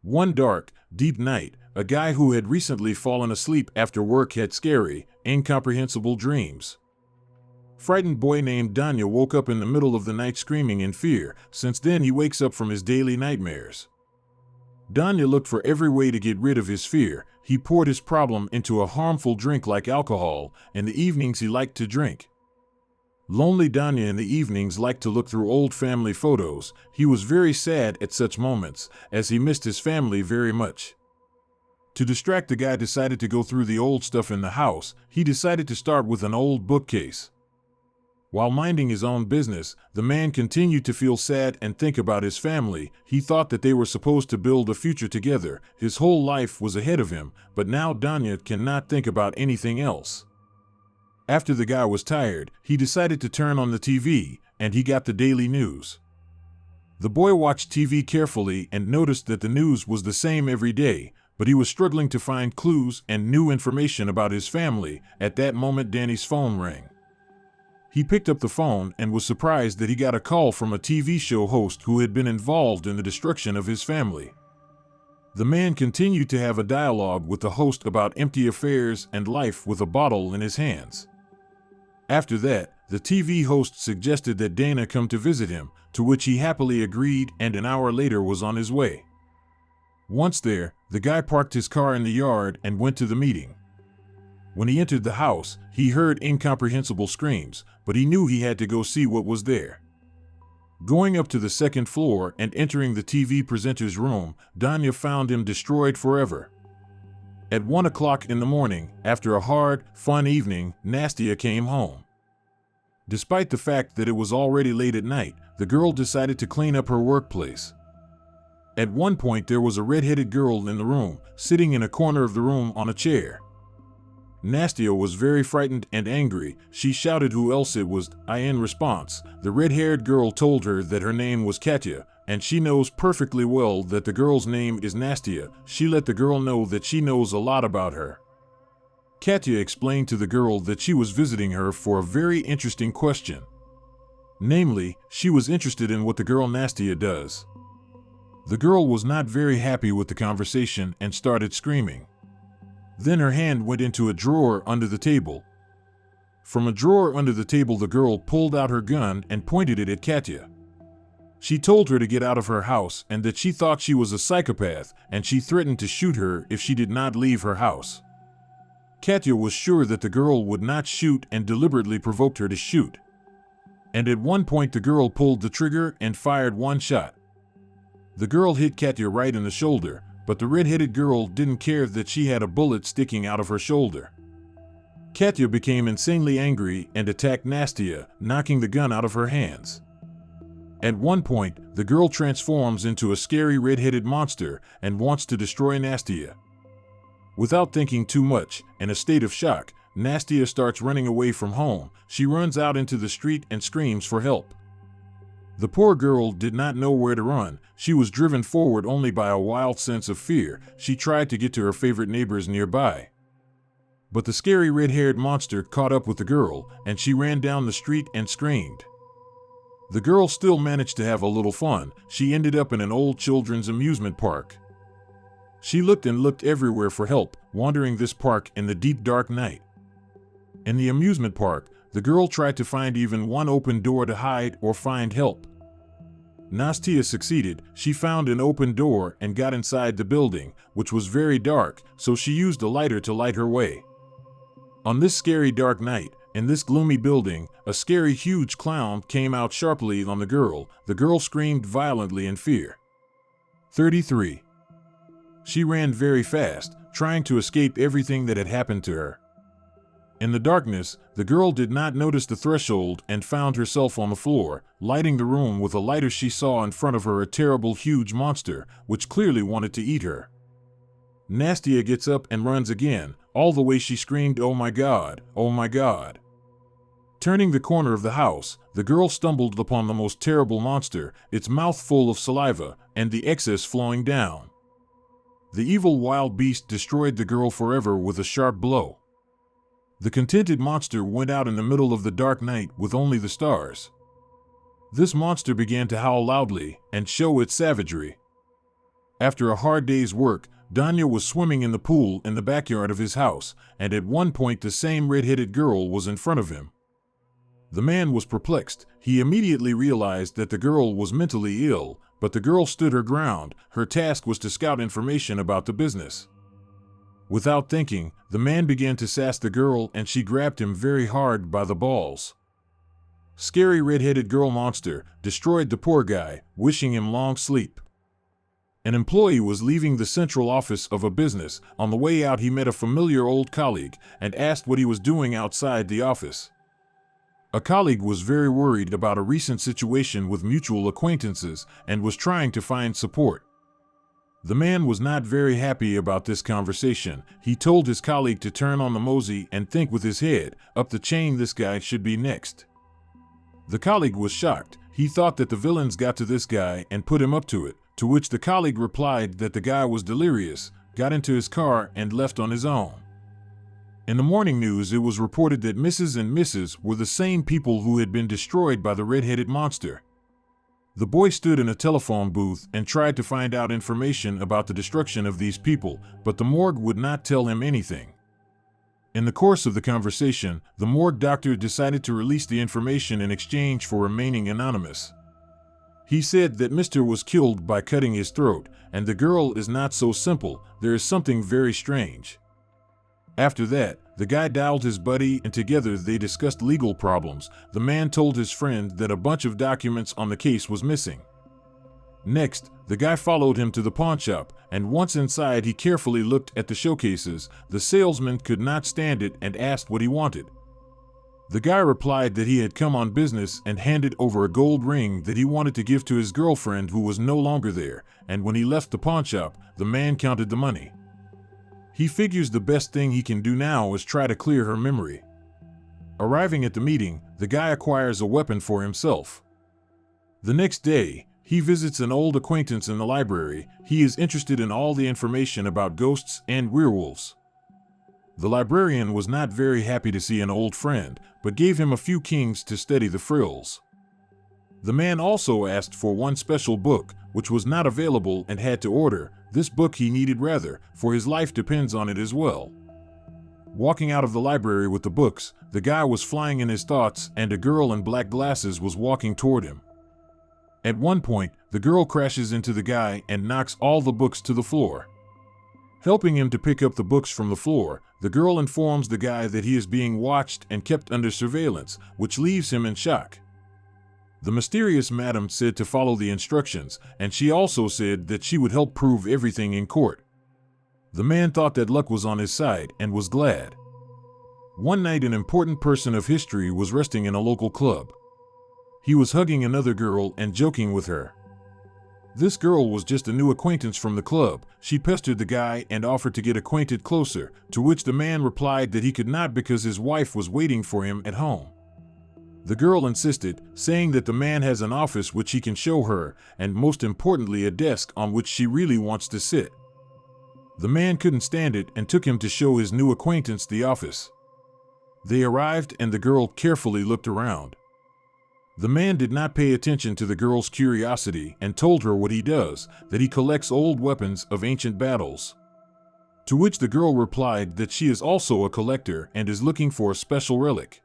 One dark, deep night, a guy who had recently fallen asleep after work had scary, incomprehensible dreams. Frightened boy named Danya woke up in the middle of the night screaming in fear. Since then he wakes up from his daily nightmares. Danya looked for every way to get rid of his fear. He poured his problem into a harmful drink like alcohol. In the evenings he liked to drink. Lonely Danya in the evenings liked to look through old family photos. He was very sad at such moments, as he missed his family very much. To distract, the guy decided to go through the old stuff in the house. He decided to start with an old bookcase. While minding his own business, the man continued to feel sad and think about his family. He thought that they were supposed to build a future together. His whole life was ahead of him, but now Danya cannot think about anything else. After the guy was tired, he decided to turn on the TV, and he got the daily news. The boy watched TV carefully and noticed that the news was the same every day, but he was struggling to find clues and new information about his family. At that moment, Danny's phone rang. He picked up the phone and was surprised that he got a call from a TV show host who had been involved in the destruction of his family. The man continued to have a dialogue with the host about empty affairs and life with a bottle in his hands. After that, the TV host suggested that Dana come to visit him, to which he happily agreed, and an hour later was on his way. Once there, the guy parked his car in the yard and went to the meeting. When he entered the house, he heard incomprehensible screams, but he knew he had to go see what was there. Going up to the second floor and entering the TV presenter's room, Danya found him destroyed forever. At 1 o'clock in the morning, after a hard, fun evening, Nastia came home. Despite the fact that it was already late at night, the girl decided to clean up her workplace. At one point there was a red-headed girl in the room, sitting in a corner of the room on a chair. Nastia was very frightened and angry. She shouted who else it was. In response, the red-haired girl told her that her name was Katya, and she knows perfectly well that the girl's name is Nastia. She let the girl know that she knows a lot about her. Katya explained to the girl that she was visiting her for a very interesting question. Namely, she was interested in what the girl Nastia does. The girl was not very happy with the conversation and started screaming. Then her hand went into a drawer under the table. From a drawer under the table, the girl pulled out her gun and pointed it at Katya. She told her to get out of her house and that she thought she was a psychopath, and she threatened to shoot her if she did not leave her house. Katya was sure that the girl would not shoot and deliberately provoked her to shoot. And at one point the girl pulled the trigger and fired one shot. The girl hit Katya right in the shoulder, but the red-headed girl didn't care that she had a bullet sticking out of her shoulder. Katya became insanely angry and attacked Nastia, knocking the gun out of her hands. At one point, the girl transforms into a scary red-headed monster and wants to destroy Nastia. Without thinking too much, in a state of shock, Nastia starts running away from home. She runs out into the street and screams for help. The poor girl did not know where to run. She was driven forward only by a wild sense of fear. She tried to get to her favorite neighbors nearby. But the scary red-haired monster caught up with the girl, and she ran down the street and screamed. The girl still managed to have a little fun. She ended up in an old children's amusement park. She looked and looked everywhere for help, wandering this park in the deep dark night. In the amusement park, the girl tried to find even one open door to hide or find help. Nastia succeeded. She found an open door and got inside the building, which was very dark, so she used a lighter to light her way. On this scary dark night, in this gloomy building, a scary huge clown came out sharply on the girl. The girl screamed violently in fear. 33. She ran very fast, trying to escape everything that had happened to her. In the darkness, the girl did not notice the threshold and found herself on the floor, lighting the room with a lighter. She saw in front of her a terrible huge monster, which clearly wanted to eat her. Nastia gets up and runs again. All the way she screamed, "Oh my God, oh my God." Turning the corner of the house, the girl stumbled upon the most terrible monster, its mouth full of saliva, and the excess flowing down. The evil wild beast destroyed the girl forever with a sharp blow. The contented monster went out in the middle of the dark night with only the stars. This monster began to howl loudly and show its savagery. After a hard day's work, Danya was swimming in the pool in the backyard of his house, and at one point the same red-headed girl was in front of him. The man was perplexed. He immediately realized that the girl was mentally ill, but the girl stood her ground. Her task was to scout information about the business. Without thinking, the man began to sass the girl, and she grabbed him very hard by the balls. Scary red-headed girl monster destroyed the poor guy, wishing him long sleep. An employee was leaving the central office of a business. On the way out, he met a familiar old colleague and asked what he was doing outside the office. A colleague was very worried about a recent situation with mutual acquaintances and was trying to find support. The man was not very happy about this conversation. He told his colleague to turn on the mosey and think with his head. Up the chain, this guy should be next. The colleague was shocked. He thought that the villains got to this guy and put him up to it, to which the colleague replied that the guy was delirious, got into his car, and left on his own. In the morning news, it was reported that Mrs. and Mrs. were the same people who had been destroyed by the red-headed monster. The boy stood in a telephone booth and tried to find out information about the destruction of these people, but the morgue would not tell him anything. In the course of the conversation, the morgue doctor decided to release the information in exchange for remaining anonymous. He said that Mr. was killed by cutting his throat, and the girl is not so simple. There is something very strange. After that, the guy dialed his buddy, and together they discussed legal problems. The man told his friend that a bunch of documents on the case was missing. Next, the guy followed him to the pawn shop, and once inside he carefully looked at the showcases. The salesman could not stand it and asked what he wanted. The guy replied that he had come on business and handed over a gold ring that he wanted to give to his girlfriend who was no longer there, and when he left the pawn shop, the man counted the money. He figures the best thing he can do now is try to clear her memory. Arriving at the meeting, the guy acquires a weapon for himself. The next day, he visits an old acquaintance in the library. He is interested in all the information about ghosts and werewolves. The librarian was not very happy to see an old friend, but gave him a few kings to steady the frills. The man also asked for one special book, which was not available and had to order. This book he needed rather, for his life depends on it as well. Walking out of the library with the books, the guy was flying in his thoughts, and a girl in black glasses was walking toward him. At one point, the girl crashes into the guy and knocks all the books to the floor. Helping him to pick up the books from the floor, the girl informs the guy that he is being watched and kept under surveillance, which leaves him in shock. The mysterious madam said to follow the instructions, and she also said that she would help prove everything in court. The man thought that luck was on his side and was glad. One night, an important person of history was resting in a local club. He was hugging another girl and joking with her. This girl was just a new acquaintance from the club. She pestered the guy and offered to get acquainted closer, to which the man replied that he could not because his wife was waiting for him at home. The girl insisted, saying that the man has an office which he can show her, and most importantly a desk on which she really wants to sit. The man couldn't stand it and took him to show his new acquaintance the office. They arrived and the girl carefully looked around. The man did not pay attention to the girl's curiosity and told her what he does, that he collects old weapons of ancient battles. To which the girl replied that she is also a collector and is looking for a special relic.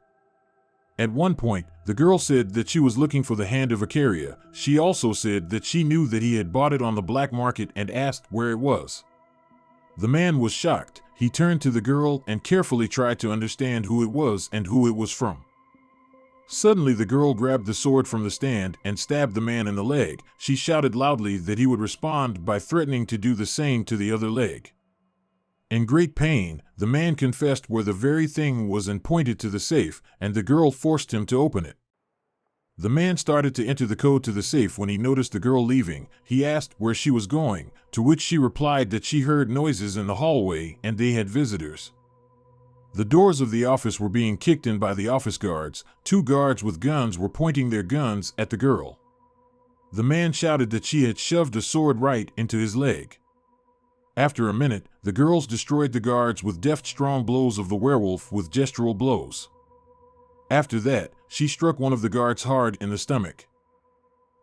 At one point, the girl said that she was looking for the hand of Icaria. She also said that she knew that he had bought it on the black market and asked where it was. The man was shocked. He turned to the girl and carefully tried to understand who it was and who it was from. Suddenly, the girl grabbed the sword from the stand and stabbed the man in the leg. She shouted loudly that he would respond by threatening to do the same to the other leg. In great pain, the man confessed where the very thing was and pointed to the safe, and the girl forced him to open it. The man started to enter the code to the safe when he noticed the girl leaving. He asked where she was going, to which she replied that she heard noises in the hallway and they had visitors. The doors of the office were being kicked in by the office guards. 2 guards with guns were pointing their guns at the girl. The man shouted that she had shoved a sword right into his leg. After a minute, the girls destroyed the guards with deft strong blows of the werewolf with gestural blows. After that, she struck one of the guards hard in the stomach.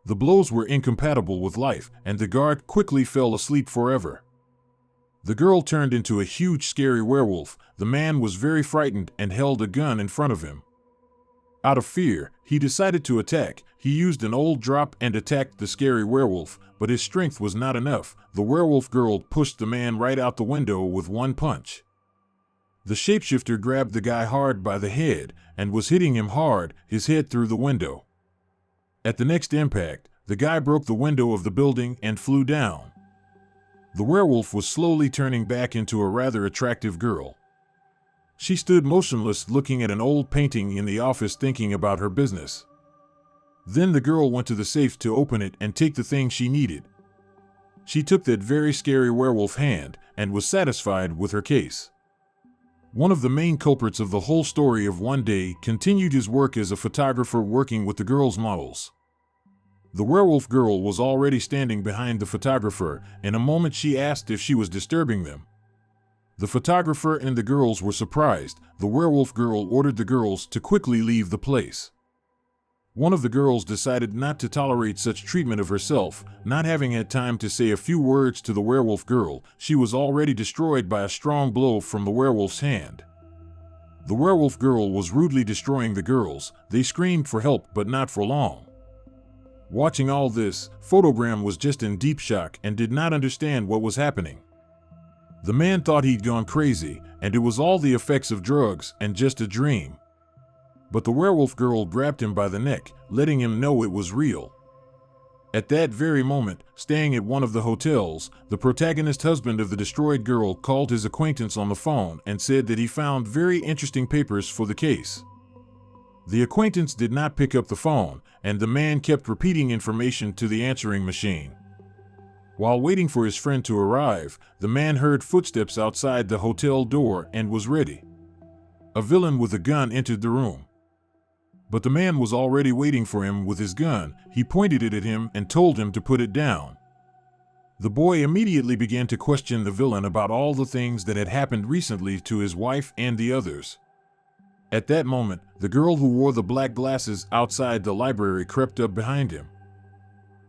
The blows were incompatible with life, and the guard quickly fell asleep forever. The girl turned into a huge scary werewolf. The man was very frightened and held a gun in front of him. Out of fear, he decided to attack. He used an old drop and attacked the scary werewolf, but his strength was not enough. The werewolf girl pushed the man right out the window with one punch. The shapeshifter grabbed the guy hard by the head and was hitting him hard, his head through the window. At the next impact, the guy broke the window of the building and flew down. The werewolf was slowly turning back into a rather attractive girl. She stood motionless looking at an old painting in the office thinking about her business. Then the girl went to the safe to open it and take the thing she needed. She took that very scary werewolf hand and was satisfied with her case. One of the main culprits of the whole story of One Day continued his work as a photographer working with the girl's models. The werewolf girl was already standing behind the photographer. In a moment she asked if she was disturbing them. The photographer and the girls were surprised. The werewolf girl ordered the girls to quickly leave the place. One of the girls decided not to tolerate such treatment of herself. Not having had time to say a few words to the werewolf girl, she was already destroyed by a strong blow from the werewolf's hand. The werewolf girl was rudely destroying the girls. They screamed for help, but not for long. Watching all this, Photogram was just in deep shock and did not understand what was happening. The man thought he'd gone crazy, and it was all the effects of drugs and just a dream. But the werewolf girl grabbed him by the neck, letting him know it was real. At that very moment, staying at one of the hotels, the protagonist husband of the destroyed girl called his acquaintance on the phone and said that he found very interesting papers for the case. The acquaintance did not pick up the phone, and the man kept repeating information to the answering machine. While waiting for his friend to arrive, the man heard footsteps outside the hotel door and was ready. A villain with a gun entered the room. But the man was already waiting for him with his gun. He pointed it at him and told him to put it down. The boy immediately began to question the villain about all the things that had happened recently to his wife and the others. At that moment, the girl who wore the black glasses outside the library crept up behind him.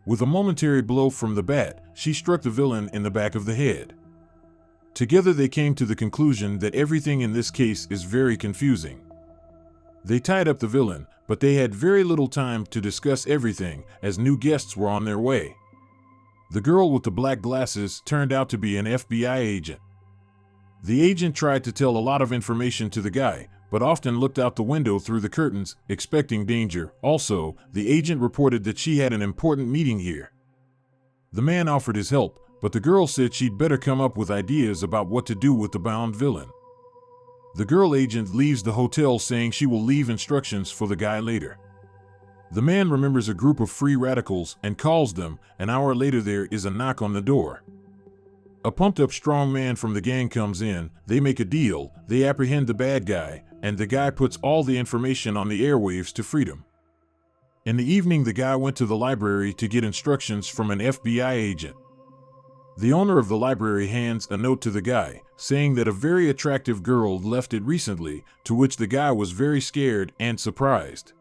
With a momentary blow from the bat, she struck the villain in the back of the head. Together they came to the conclusion that everything in this case is very confusing. They tied up the villain, but they had very little time to discuss everything as new guests were on their way. The girl with the black glasses turned out to be an FBI agent. The agent tried to tell a lot of information to the guy, but often looked out the window through the curtains, expecting danger. Also, the agent reported that she had an important meeting here. The man offered his help, but the girl said she'd better come up with ideas about what to do with the bound villain. The girl agent leaves the hotel saying she will leave instructions for the guy later. The man remembers a group of free radicals and calls them. An hour later there is a knock on the door. A pumped-up strong man from the gang comes in. They make a deal. They apprehend the bad guy, and the guy puts all the information on the airwaves to freedom. In the evening, the guy went to the library to get instructions from an FBI agent. The owner of the library hands a note to the guy, saying that a very attractive girl left it recently, to which the guy was very scared and surprised.